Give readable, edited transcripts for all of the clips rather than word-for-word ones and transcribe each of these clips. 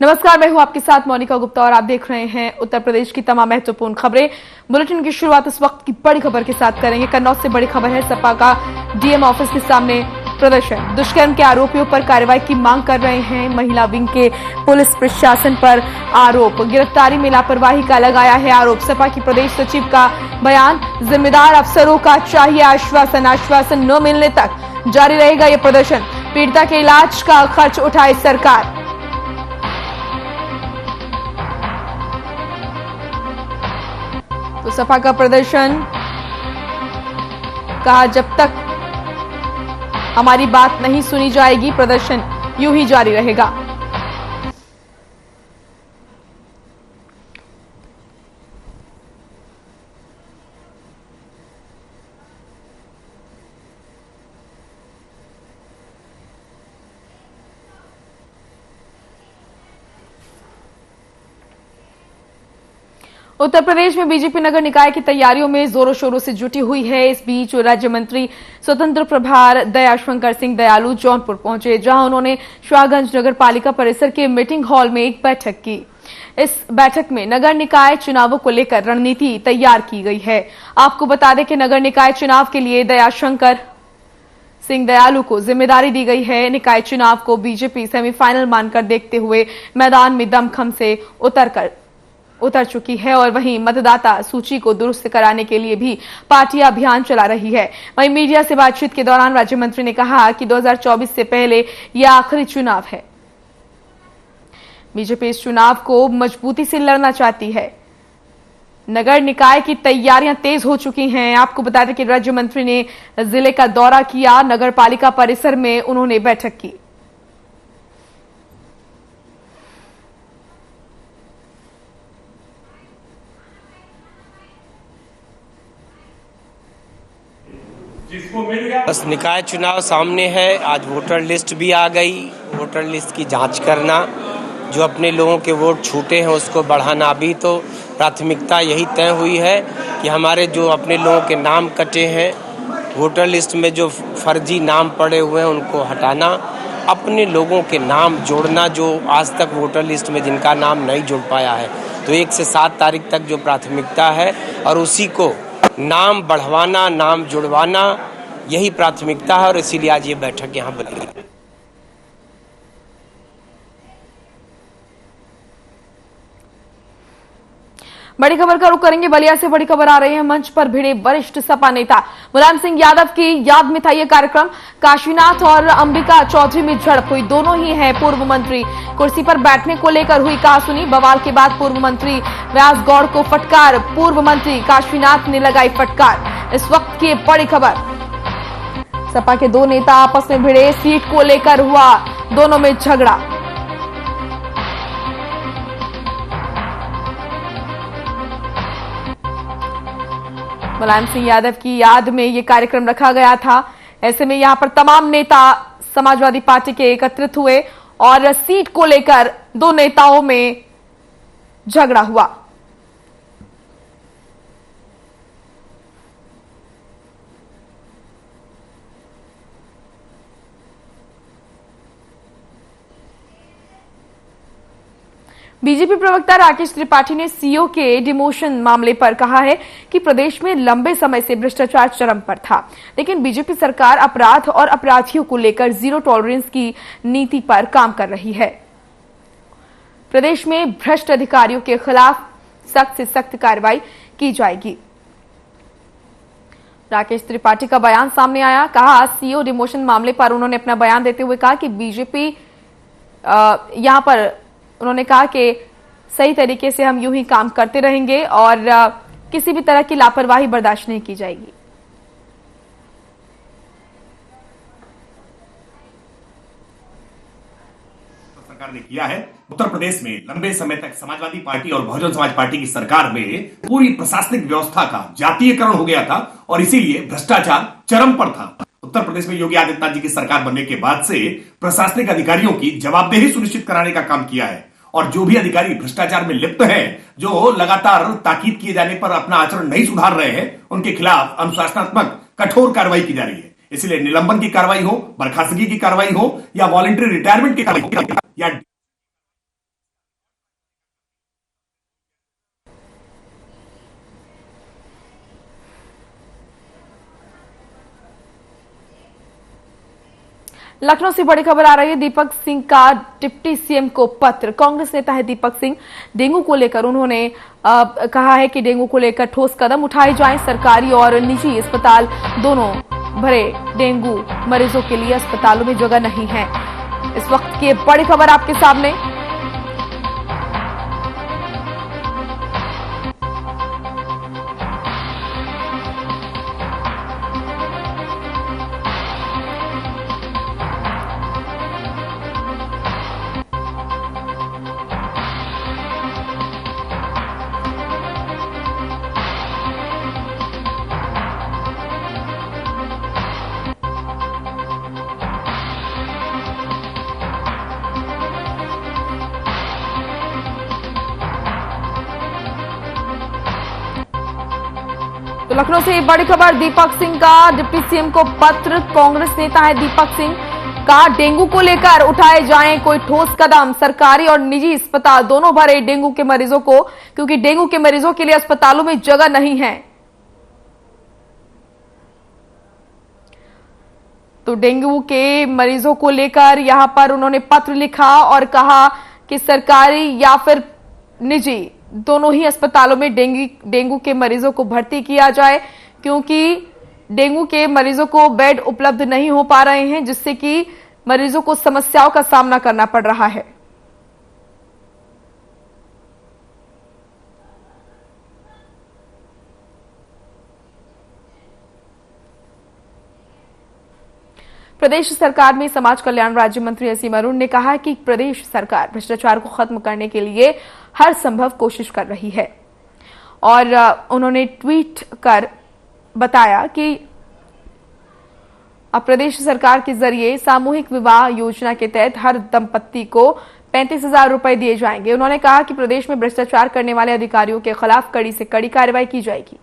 नमस्कार, मैं हूं आपके साथ मोनिका गुप्ता और आप देख रहे हैं उत्तर प्रदेश की तमाम महत्वपूर्ण खबरें। बुलेटिन की शुरुआत इस वक्त की बड़ी खबर के साथ करेंगे। कन्नौज से बड़ी खबर है, सपा का डीएम ऑफिस के सामने प्रदर्शन। दुष्कर्म के आरोपियों पर कार्रवाई की मांग कर रहे हैं। महिला विंग के पुलिस प्रशासन पर आरोप, गिरफ्तारी में लापरवाही का लगाया है आरोप। सपा की प्रदेश सचिव का बयान, जिम्मेदार अफसरों का चाहिए आश्वासन, आश्वासन न मिलने तक जारी रहेगा ये प्रदर्शन। पीड़िता के इलाज का खर्च उठाए सरकार। तो सपा का प्रदर्शन, कहा जब तक हमारी बात नहीं सुनी जाएगी प्रदर्शन यूं ही जारी रहेगा। उत्तर प्रदेश में बीजेपी नगर निकाय की तैयारियों में जोरों शोरों से जुटी हुई है। इस बीच राज्य मंत्री स्वतंत्र प्रभार दयाशंकर सिंह दयालु जौनपुर पहुंचे, जहां उन्होंने शाहगंज नगर पालिका परिसर के मीटिंग हॉल में एक बैठक की। इस बैठक में नगर निकाय चुनावों को लेकर रणनीति तैयार की गई है। आपको बता दें कि नगर निकाय चुनाव के लिए दयाशंकर सिंह दयालु को जिम्मेदारी दी गई है। निकाय चुनाव को बीजेपी सेमीफाइनल मानकर देखते हुए मैदान में दमखम से उतर चुकी है और वहीं मतदाता सूची को दुरुस्त कराने के लिए भी पार्टी अभियान चला रही है। वहीं मीडिया से बातचीत के दौरान राज्य मंत्री ने कहा कि 2024 से पहले यह आखिरी चुनाव है। बीजेपी इस चुनाव को मजबूती से लड़ना चाहती है। नगर निकाय की तैयारियां तेज हो चुकी हैं। आपको बता दें कि राज्य मंत्री ने जिले का दौरा किया। नगर पालिका परिसर में उन्होंने बैठक की। बस निकाय चुनाव सामने है। आज वोटर लिस्ट भी आ गई। वोटर लिस्ट की जांच करना, जो अपने लोगों के वोट छूटे हैं उसको बढ़ाना। अभी तो प्राथमिकता यही तय हुई है कि हमारे जो अपने लोगों के नाम कटे हैं, वोटर लिस्ट में जो फर्जी नाम पड़े हुए हैं उनको हटाना, अपने लोगों के नाम जोड़ना जो आज तक वोटर लिस्ट में जिनका नाम नहीं जुड़ पाया है। तो 1 से 7 तारीख तक जो प्राथमिकता है और उसी को नाम बढ़वाना, नाम जुड़वाना, यही प्राथमिकता है और इसीलिए आज ये बैठक यहाँ बुलाई गई। बड़ी खबर का रुख करेंगे। बलिया से बड़ी खबर आ रही है। मंच पर भिड़े वरिष्ठ सपा नेता मुलायम सिंह यादव की याद में था यह कार्यक्रम। काशीनाथ और अंबिका चौधरी में झड़प हुई। दोनों ही हैं पूर्व मंत्री। कुर्सी पर बैठने को लेकर हुई कहासुनी। बवाल के बाद पूर्व मंत्री व्यास गौड़ को फटकार, पूर्व मंत्री काशीनाथ ने लगाई फटकार। इस वक्त की बड़ी खबर, सपा के दो नेता आपस में भिड़े। सीट को लेकर हुआ दोनों में झगड़ा। मुलायम सिंह यादव की याद में यह कार्यक्रम रखा गया था। ऐसे में यहां पर तमाम नेता समाजवादी पार्टी के एकत्रित हुए और सीट को लेकर दो नेताओं में झगड़ा हुआ। बीजेपी प्रवक्ता राकेश त्रिपाठी ने सीओ के डिमोशन मामले पर कहा है कि प्रदेश में लंबे समय से भ्रष्टाचार चरम पर था, लेकिन बीजेपी सरकार अपराध और अपराधियों को लेकर जीरो टॉलरेंस की नीति पर काम कर रही है। प्रदेश में भ्रष्ट अधिकारियों के खिलाफ सख्त से सख्त कार्रवाई की जाएगी। राकेश त्रिपाठी का बयान सामने आया। कहा, सीओ डिमोशन मामले पर उन्होंने अपना बयान देते हुए कहा कि बीजेपी यहां पर उन्होंने कहा कि सही तरीके से हम यूं ही काम करते रहेंगे और किसी भी तरह की लापरवाही बर्दाश्त नहीं की जाएगी। सरकार ने किया है। उत्तर प्रदेश में लंबे समय तक समाजवादी पार्टी और बहुजन समाज पार्टी की सरकार में पूरी प्रशासनिक व्यवस्था का जातीयकरण हो गया था और इसीलिए भ्रष्टाचार चरम पर था। उत्तर प्रदेश में योगी आदित्यनाथ जी की सरकार बनने के बाद से प्रशासनिक अधिकारियों की जवाबदेही सुनिश्चित कराने का काम किया है और जो भी अधिकारी भ्रष्टाचार में लिप्त हैं, जो लगातार ताकीद किए जाने पर अपना आचरण नहीं सुधार रहे हैं, उनके खिलाफ अनुशासनात्मक कठोर कार्रवाई की जा रही है। इसलिए निलंबन की कार्रवाई हो, बर्खास्तगी की कार्रवाई हो या वॉलंटरी रिटायरमेंट की कार्रवाई हो या लखनऊ से बड़ी खबर आ रही है। दीपक सिंह का डिप्टी सीएम को पत्र। कांग्रेस नेता है दीपक सिंह, डेंगू को लेकर उन्होंने कहा है कि डेंगू को लेकर ठोस कदम उठाए जाएं। सरकारी और निजी अस्पताल दोनों भरे, डेंगू मरीजों के लिए अस्पतालों में जगह नहीं है। इस वक्त की बड़ी खबर आपके सामने। तो लखनऊ से बड़ी खबर, दीपक सिंह का डिप्टी सीएम को पत्र। कांग्रेस नेता है दीपक सिंह का डेंगू को लेकर उठाए जाएं कोई ठोस कदम। सरकारी और निजी अस्पताल दोनों भरे डेंगू के मरीजों को, क्योंकि डेंगू के मरीजों के लिए अस्पतालों में जगह नहीं है। तो डेंगू के मरीजों को लेकर यहां पर उन्होंने पत्र लिखा और कहा कि सरकारी या फिर निजी दोनों ही अस्पतालों में डेंगू के मरीजों को भर्ती किया जाए, क्योंकि डेंगू के मरीजों को बेड उपलब्ध नहीं हो पा रहे हैं, जिससे कि मरीजों को समस्याओं का सामना करना पड़ रहा है। प्रदेश सरकार में समाज कल्याण राज्य मंत्री असीम अरुण ने कहा कि प्रदेश सरकार भ्रष्टाचार को खत्म करने के लिए हर संभव कोशिश कर रही है। और उन्होंने ट्वीट कर बताया कि अब प्रदेश सरकार के जरिए सामूहिक विवाह योजना के तहत हर दंपत्ति को 35,000 रुपए दिए जाएंगे। उन्होंने कहा कि प्रदेश में भ्रष्टाचार करने वाले अधिकारियों के खिलाफ कड़ी से कड़ी कार्रवाई की जाएगी।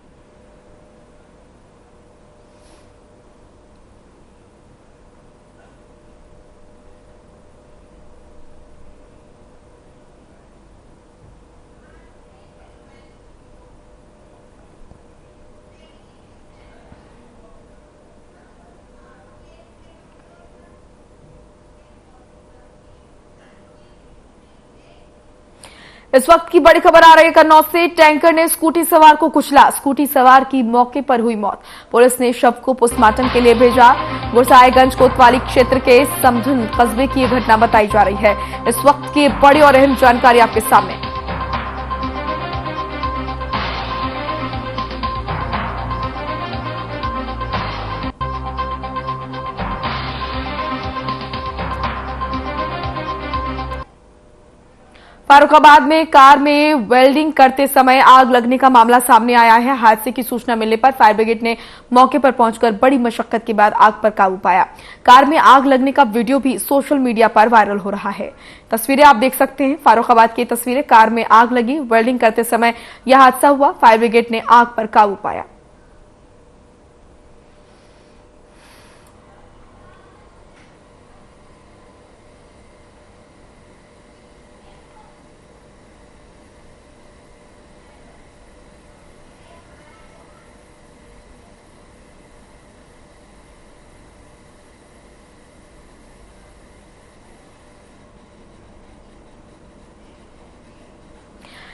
इस वक्त की बड़ी खबर आ रही है कन्नौज से। टैंकर ने स्कूटी सवार को कुचला, स्कूटी सवार की मौके पर हुई मौत। पुलिस ने शव को पोस्टमार्टम के लिए भेजा। गुरसाएगंज कोतवाली क्षेत्र के समधुन कस्बे की यह घटना बताई जा रही है। इस वक्त की बड़ी और अहम जानकारी आपके सामने। फारुखाबाद में कार में वेल्डिंग करते समय आग लगने का मामला सामने आया है। हादसे की सूचना मिलने पर फायर ब्रिगेड ने मौके पर पहुंचकर बड़ी मशक्कत के बाद आग पर काबू पाया। कार में आग लगने का वीडियो भी सोशल मीडिया पर वायरल हो रहा है। तस्वीरें आप देख सकते हैं, फारुखाबाद की तस्वीरें। कार में आग लगी, वेल्डिंग करते समय यह हादसा हुआ। फायर ब्रिगेड ने आग पर काबू पाया।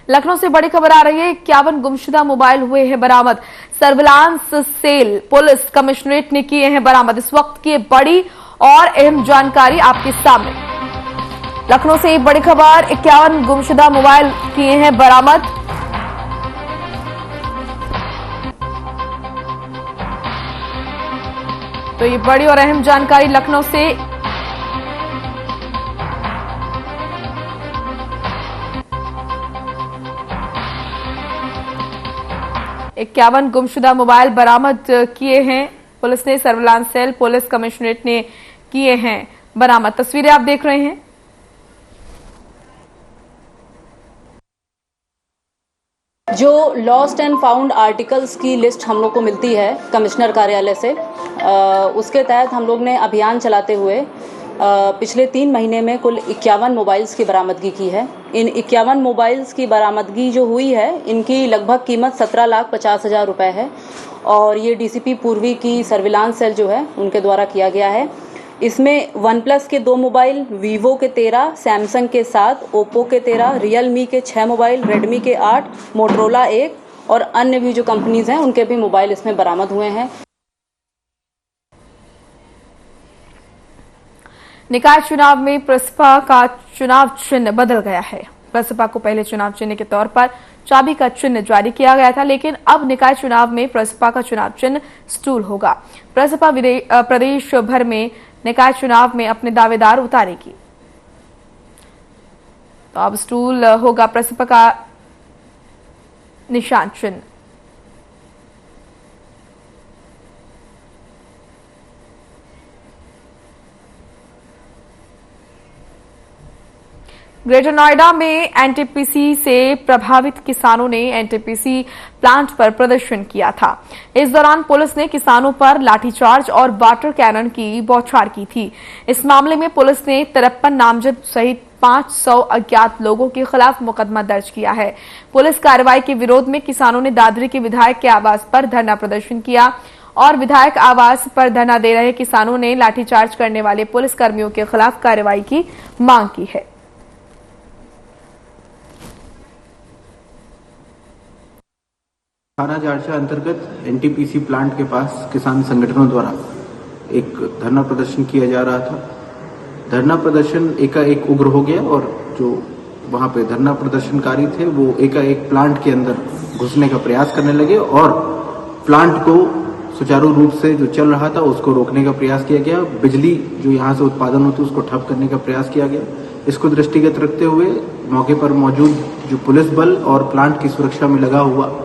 लखनऊ से बड़ी खबर आ रही है। 51 गुमशुदा मोबाइल हुए हैं बरामद। सर्विलांस सेल पुलिस कमिश्नरेट ने किए हैं बरामद। इस वक्त की बड़ी और अहम जानकारी आपके सामने। लखनऊ से बड़ी खबर, 51 गुमशुदा मोबाइल किए हैं बरामद। तो ये बड़ी और अहम जानकारी लखनऊ से। 51 गुमशुदा मोबाइल बरामद किए हैं पुलिस ने। सर्विलांस सेल पुलिस कमिश्नरेट ने किए हैं बरामद। तस्वीरें आप देख रहे हैं। जो लॉस्ट एंड फाउंड आर्टिकल्स की लिस्ट हम लोग को मिलती है कमिश्नर कार्यालय से, उसके तहत हम लोग ने अभियान चलाते हुए पिछले 3 महीने में कुल 51 मोबाइल्स की बरामदगी की है। इन 51 मोबाइल्स की बरामदगी जो हुई है, इनकी लगभग कीमत 17,50,000 रुपए है और ये डीसीपी पूर्वी की सर्विलांस सेल जो है उनके द्वारा किया गया है। इसमें OnePlus के 2 मोबाइल, Vivo के 13, Samsung के 7, Oppo के 13, Realme के 6 मोबाइल, Redmi के 8, Motorola 1 और अन्य भी जो कंपनीज हैं उनके भी मोबाइल इसमें बरामद हुए हैं। निकाय चुनाव में प्रसपा का चुनाव चिन्ह बदल गया है। प्रसपा को पहले चुनाव चिन्ह के तौर पर चाबी का चिन्ह जारी किया गया था, लेकिन अब निकाय चुनाव में प्रसपा का चुनाव चिन्ह स्टूल होगा। प्रसपा प्रदेश भर में निकाय चुनाव में अपने दावेदार उतारेगी, तो अब स्टूल होगा प्रसपा का निशान चिन्ह। ग्रेटर नोएडा में एनटीपीसी से प्रभावित किसानों ने एनटीपीसी प्लांट पर प्रदर्शन किया था। इस दौरान पुलिस ने किसानों पर लाठीचार्ज और वाटर कैनन की बौछार की थी। इस मामले में पुलिस ने 53 नामजद सहित 500 अज्ञात लोगों के खिलाफ मुकदमा दर्ज किया है। पुलिस कार्रवाई के विरोध में किसानों ने दादरी के विधायक के आवास पर धरना प्रदर्शन किया और विधायक आवास पर धरना दे रहे किसानों ने लाठीचार्ज करने वाले पुलिस कर्मियों के खिलाफ कार्रवाई की मांग की है। थाना जारचा अंतर्गत एनटीपीसी प्लांट के पास किसान संगठनों द्वारा एक धरना प्रदर्शन किया जा रहा था। धरना प्रदर्शन एकाएक उग्र हो गया और जो वहां पे धरना प्रदर्शनकारी थे वो एकाएक प्लांट के अंदर घुसने का प्रयास करने लगे और प्लांट को सुचारू रूप से जो चल रहा था उसको रोकने का प्रयास किया गया। बिजली जो यहाँ से उत्पादन होती है उसको ठप करने का प्रयास किया गया। इसको दृष्टिगत रखते हुए मौके पर मौजूद जो पुलिस बल और प्लांट की सुरक्षा में लगा हुआ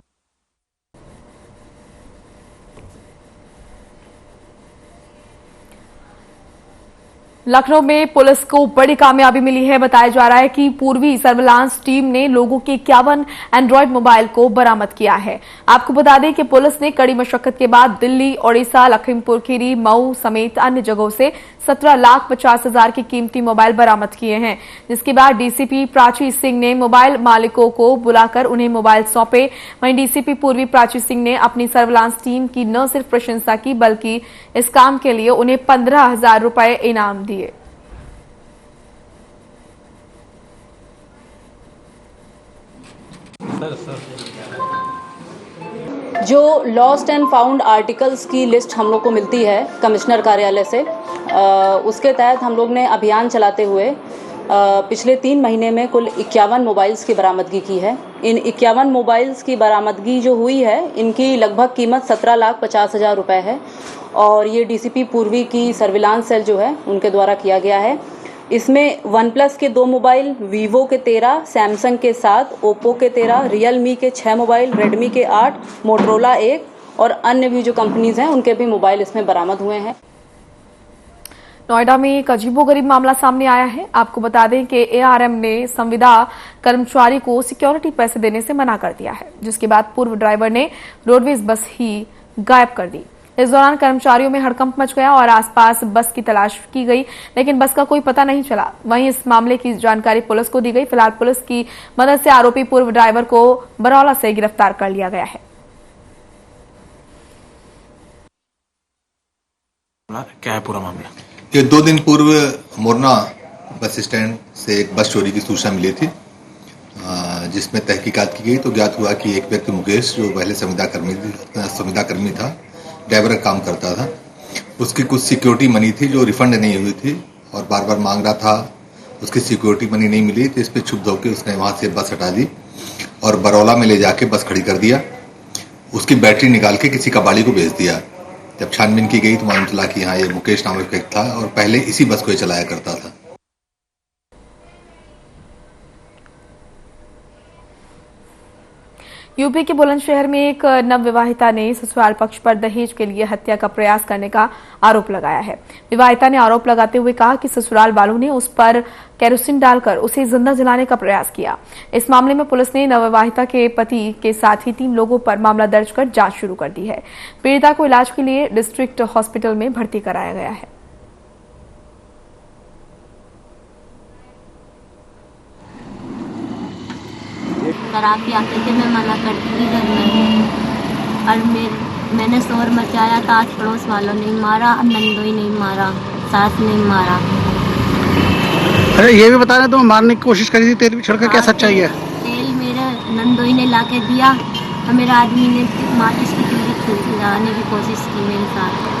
लखनऊ में पुलिस को बड़ी कामयाबी मिली है। बताया जा रहा है कि पूर्वी सर्विलांस टीम ने लोगों के 51 एंड्रॉयड मोबाइल को बरामद किया है। आपको बता दें कि पुलिस ने कड़ी मशक्कत के बाद दिल्ली, ओडिशा, लखीमपुर खीरी, मऊ समेत अन्य जगहों से 17,50,000 के कीमती मोबाइल बरामद किए हैं, जिसके बाद डीसीपी प्राची सिंह ने मोबाइल मालिकों को बुलाकर उन्हें मोबाइल सौंपे। वहीं डीसीपी पूर्वी प्राची सिंह ने अपनी सर्विलांस टीम की न सिर्फ प्रशंसा की बल्कि इस काम के लिए उन्हें 15,000 रुपए इनाम दिए। जो लॉस्ट एंड फाउंड आर्टिकल्स की लिस्ट हम लोग को मिलती है कमिश्नर कार्यालय से, उसके तहत हम लोग ने अभियान चलाते हुए पिछले 3 महीने में कुल 51 मोबाइल्स की बरामदगी की है। इन 51 मोबाइल्स की बरामदगी जो हुई है इनकी लगभग कीमत 17,50,000 रुपए है और ये डीसीपी पूर्वी की सर्विलांस सेल जो है उनके द्वारा किया गया है। इसमें OnePlus के 2 मोबाइल, Vivo के 13, Samsung के 7, Oppo के 13, Realme के 6 मोबाइल, Redmi के 8, Motorola 1 और अन्य भी जो कंपनीज हैं उनके भी मोबाइल इसमें बरामद हुए हैं। नोएडा में एक अजीबोगरीब मामला सामने आया है। आपको बता दें कि एआरएम ने संविदा कर्मचारी को सिक्योरिटी पैसे देने से मना कर दिया है, जिसके बाद पूर्व ड्राइवर ने रोडवेज बस ही गायब कर दी। इस दौरान कर्मचारियों में हड़कंप मच गया और आसपास बस की तलाश की गई, लेकिन बस का कोई पता नहीं चला। वहीं इस मामले की जानकारी पुलिस को दी गई। फिलहाल पुलिस की मदद से आरोपी पूर्व ड्राइवर को बरौला से गिरफ्तार कर लिया गया है। क्या है पूरा मामला? ये 2 दिन पूर्व मोरना बस स्टैंड से एक बस चोरी की सूचना मिली थी, जिसमें तहकीकात की गई तो ज्ञात हुआ कि एक व्यक्ति मुकेश जो पहले संविदा कर्मी था, ड्राइवर का काम करता था, उसकी कुछ सिक्योरिटी मनी थी जो रिफंड नहीं हुई थी और बार बार मांग रहा था। उसकी सिक्योरिटी मनी नहीं मिली तो इस पर क्षुब्ध होकर उसने वहाँ से बस हटा दी और बरौला में ले जाके बस खड़ी कर दिया। उसकी बैटरी निकाल के किसी कबाड़ी को भेज दिया। जब छानबीन की गई तो मालूम चला कि हाँ ये मुकेश नामक व्यक्ति था और पहले इसी बस को ही चलाया करता था। यूपी के बुलंदशहर में एक नवविवाहिता ने ससुराल पक्ष पर दहेज के लिए हत्या का प्रयास करने का आरोप लगाया है। विवाहिता ने आरोप लगाते हुए कहा कि ससुराल वालों ने उस पर केरोसिन डालकर उसे जिंदा जलाने का प्रयास किया। इस मामले में पुलिस ने नवविवाहिता के पति के साथ ही 3 लोगों पर मामला दर्ज कर जांच शुरू कर दी है। पीड़िता को इलाज के लिए डिस्ट्रिक्ट हॉस्पिटल में भर्ती कराया गया है। शराब पिया थे, मैं मना करती थी घर में और मैंने शोर मचाया। तो आज पड़ोस वालों ने मारा, नंदोई नहीं मारा। सास ने मारा। अरे ये भी बता रहे तुम मारने की कोशिश करी थी, तेल भी छिड़का, क्या सच्चाई है? तेल मेरे नंदोई ने लाके दिया और मेरे आदमी ने माचिस की तीली लगाने की कोशिश की मेरे साथ।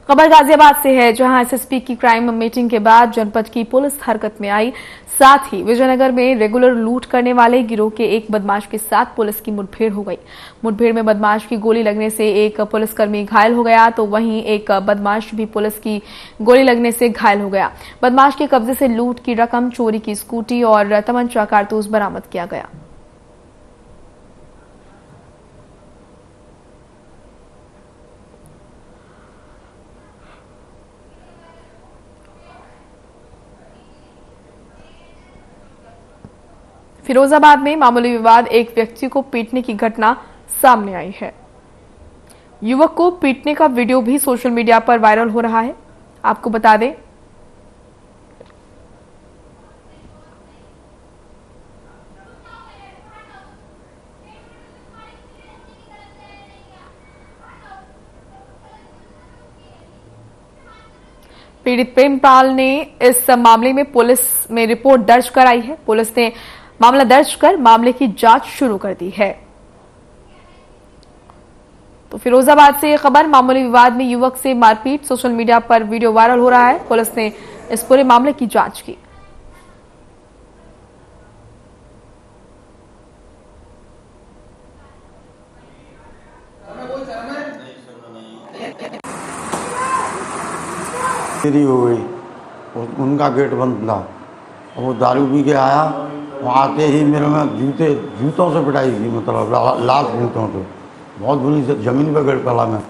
खबर गाजियाबाद से है, जहां एसएसपी की क्राइम मीटिंग के बाद जनपद की पुलिस हरकत में आई। साथ ही विजयनगर में रेगुलर लूट करने वाले गिरोह के एक बदमाश के साथ पुलिस की मुठभेड़ हो गई। मुठभेड़ में बदमाश की गोली लगने से एक पुलिसकर्मी घायल हो गया, तो वहीं एक बदमाश भी पुलिस की गोली लगने से घायल हो गया। बदमाश के कब्जे से लूट की रकम, चोरी की स्कूटी और तमंचा कारतूस बरामद किया गया। फिरोजाबाद में मामूली विवाद, एक व्यक्ति को पीटने की घटना सामने आई है। युवक को पीटने का वीडियो भी सोशल मीडिया पर वायरल हो रहा है। आपको बता दें, पीड़ित प्रेमपाल ने इस मामले में पुलिस में रिपोर्ट दर्ज कराई है। पुलिस ने मामला दर्ज कर मामले की जांच शुरू कर दी है। तो फिरोजाबाद से खबर, मामूली विवाद में युवक से मारपीट, सोशल मीडिया पर वीडियो वायरल हो रहा है। पुलिस ने इस पूरे मामले की जांच की। देरी हो गई, उनका गेट बंद था। वो दारू पी के आया, वहाँ आते ही मेरे में जूतों से पिटाई की, मतलब लाश जूतों से, बहुत बुरी से जमीन पर गिर पड़ा मैं।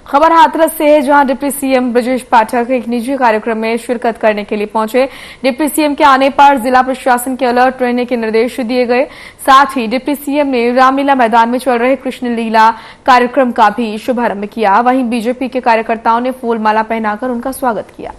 खबर हाथरस से है, जहां डिप्टी सीएम ब्रजेश पाठक एक निजी कार्यक्रम में शिरकत करने के लिए पहुंचे। डिप्टी सीएम के आने पर जिला प्रशासन के अलर्ट रहने के निर्देश दिए गए। साथ ही डिप्टी सीएम ने रामलीला मैदान में चल रहे कृष्ण लीला कार्यक्रम का भी शुभारंभ किया। वहीं बीजेपी के कार्यकर्ताओं ने फूल माला पहनाकर उनका स्वागत किया।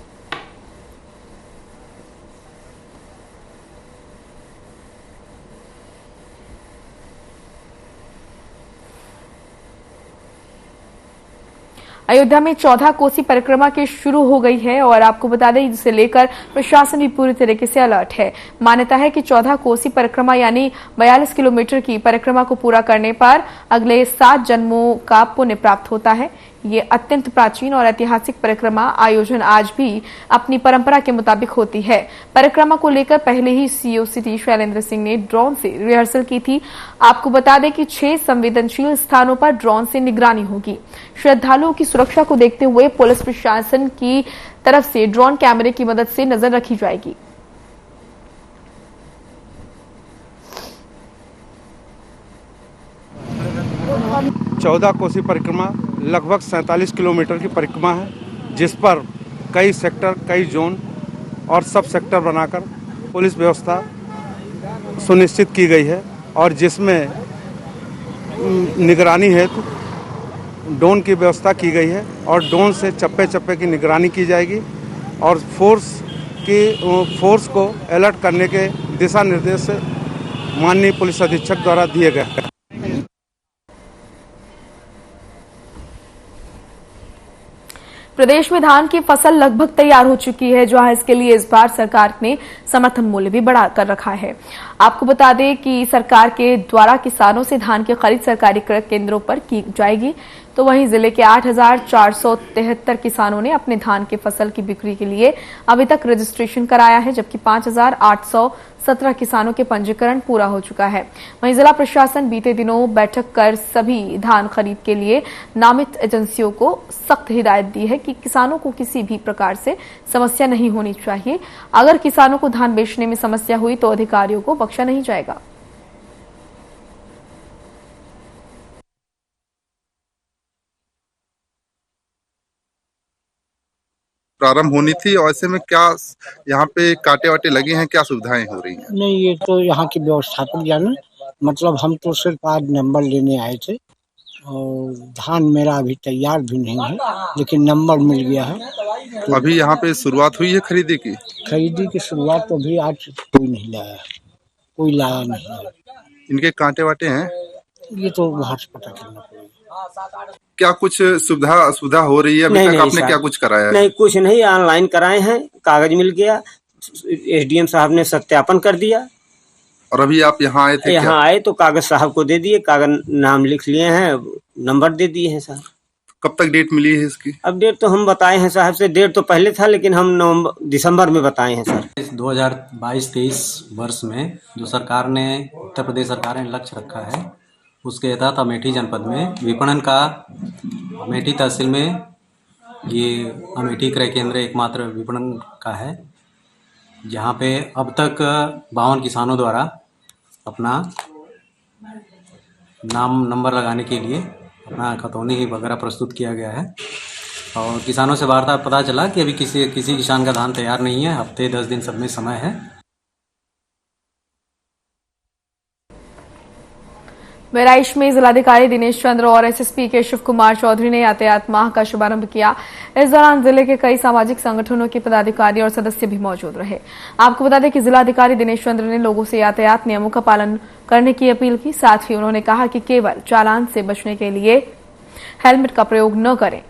अयोध्या में 14 कोसी परिक्रमा की शुरू हो गई है और आपको बता दें, जिसे लेकर प्रशासन भी पूरी तरीके से अलर्ट है। मान्यता है कि 14 कोसी परिक्रमा यानी 42 किलोमीटर की परिक्रमा को पूरा करने पर अगले 7 जन्मों का पुण्य प्राप्त होता है। ये अत्यंत प्राचीन और ऐतिहासिक परिक्रमा आयोजन आज भी अपनी परंपरा के मुताबिक होती है। परिक्रमा को लेकर पहले ही सीओ सिटी शैलेंद्र सिंह ने ड्रोन से रिहर्सल की थी। आपको बता दें कि 6 संवेदनशील स्थानों पर ड्रोन से निगरानी होगी। श्रद्धालुओं की सुरक्षा को देखते हुए पुलिस प्रशासन की तरफ से ड्रोन कैमरे की मदद से नजर रखी जाएगी। चौदह कोसी परिक्रमा लगभग 47 किलोमीटर की परिक्रमा है, जिस पर कई सेक्टर, कई जोन और सब सेक्टर बनाकर पुलिस व्यवस्था सुनिश्चित की गई है और जिसमें निगरानी हेतु ड्रोन की व्यवस्था की गई है और ड्रोन से चप्पे चप्पे की निगरानी की जाएगी और फोर्स को अलर्ट करने के दिशा निर्देश माननीय पुलिस अधीक्षक द्वारा दिए गए हैं। प्रदेश में धान की फसल लगभग तैयार हो चुकी है, जहां इसके लिए इस बार सरकार ने समर्थन मूल्य भी बढ़ा कर रखा है। आपको बता दें कि सरकार के द्वारा किसानों से धान की खरीद सरकारी क्रय केंद्रों पर की जाएगी। तो वहीं जिले के 8,473 किसानों ने अपने धान की फसल की बिक्री के लिए अभी तक रजिस्ट्रेशन कराया है, जबकि 5,817 किसानों के पंजीकरण पूरा हो चुका है। वहीं जिला प्रशासन बीते दिनों बैठक कर सभी धान खरीद के लिए नामित एजेंसियों को सख्त हिदायत दी है कि किसानों को किसी भी प्रकार से समस्या नहीं होनी चाहिए। अगर किसानों को धान बेचने में समस्या हुई तो अधिकारियों को बख्शा नहीं जाएगा। प्रारंभ होनी थी और ऐसे में क्या यहाँ पे कांटे वाटे लगे हैं, क्या सुविधाएं हो रही हैं? नहीं, ये तो यहाँ की व्यवस्थापक जाने, मतलब हम तो सिर्फ आज नंबर लेने आए थे, और धान मेरा अभी तैयार भी नहीं है, लेकिन नंबर मिल गया है। तो अभी यहाँ पे शुरुआत हुई है खरीदी की? खरीदी की शुरुआत तो अभी आज कोई नहीं लाया, कोई लाया नहीं है। इनके कांटे वाटे हैं? ये तो बाहर से पता करना पड़ेगा। क्या कुछ सुविधा हो रही है? अभी तक आपने क्या कुछ कराया है? नहीं, कुछ नहीं, ऑनलाइन कराए हैं, कागज मिल गया, एसडीएम साहब ने सत्यापन कर दिया। और अभी आप यहाँ आए थे? यहाँ आए तो कागज साहब को दे दिए, कागज नाम लिख लिए हैं, नंबर दे दिए हैं साहब। कब तक डेट मिली है इसकी? अब डेट तो हम बताए हैं साहब से, डेट तो पहले था, लेकिन हम दिसंबर में बताए हैं सर। इस 2022-23 वर्ष में जो सरकार ने, उत्तर प्रदेश सरकार ने लक्ष्य रखा है, उसके तहत अमेठी जनपद में विपणन का, अमेठी तहसील में ये अमेठी क्रय केंद्र एकमात्र विपणन का है, जहाँ पे अब तक 52 किसानों द्वारा अपना नाम नंबर लगाने के लिए अपना खतौनी वगैरह प्रस्तुत किया गया है। और किसानों से वार्ता पता चला कि अभी किसी किसान का धान तैयार नहीं है, हफ्ते 10 दिन सब में समय है। बहराइच में जिलाधिकारी दिनेश चंद्र और एसएसपी केशव कुमार चौधरी ने यातायात माह का शुभारंभ किया। इस दौरान जिले के कई सामाजिक संगठनों के पदाधिकारी और सदस्य भी मौजूद रहे। आपको बता दें कि जिलाधिकारी दिनेश चंद्र ने लोगों से यातायात नियमों का पालन करने की अपील की। साथ ही उन्होंने कहा कि केवल चालान से बचने के लिए हेलमेट का प्रयोग न करें,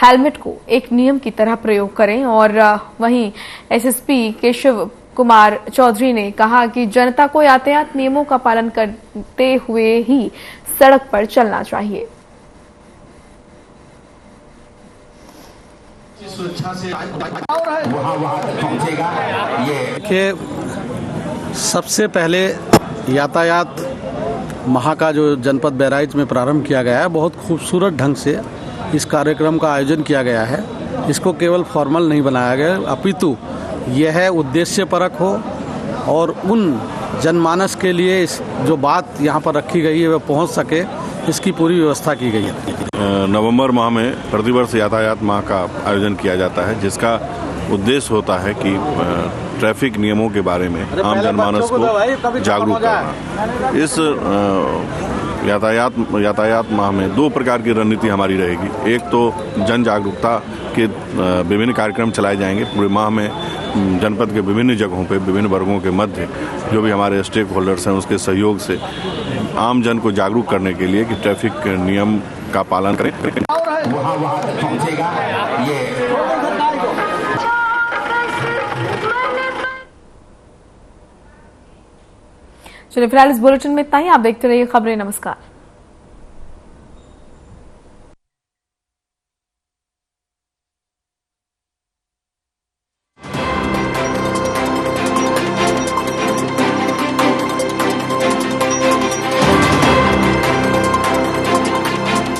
हेलमेट को एक नियम की तरह प्रयोग करें। और वहीं एसएसपी केशव कुमार चौधरी ने कहा कि जनता को यातायात नियमों का पालन करते हुए ही सड़क पर चलना चाहिए। देखिए, सबसे पहले यातायात माह का जो जनपद बहराइच में प्रारंभ किया गया है, बहुत खूबसूरत ढंग से इस कार्यक्रम का आयोजन किया गया है। इसको केवल फॉर्मल नहीं बनाया गया, अपितु यह उद्देश्यपरक हो और उन जनमानस के लिए इस जो बात यहाँ पर रखी गई है वह पहुँच सके, इसकी पूरी व्यवस्था की गई है। नवंबर माह में प्रतिवर्ष यातायात माह का आयोजन किया जाता है, जिसका उद्देश्य होता है कि ट्रैफिक नियमों के बारे में आम जनमानस को जागरूक करना। इस यातायात माह में 2 प्रकार की रणनीति हमारी रहेगी। एक तो जन जागरूकता के विभिन्न कार्यक्रम चलाए जाएंगे पूरे माह में, जनपद के विभिन्न जगहों पे विभिन्न वर्गों के मध्य जो भी हमारे स्टेक होल्डर्स हैं उसके सहयोग से आम जन को जागरूक करने के लिए कि ट्रैफिक नियम का पालन करें। चलिए फिलहाल इस बुलेटिन में इतना ही। आप देखते रहिए खबरें। नमस्कार।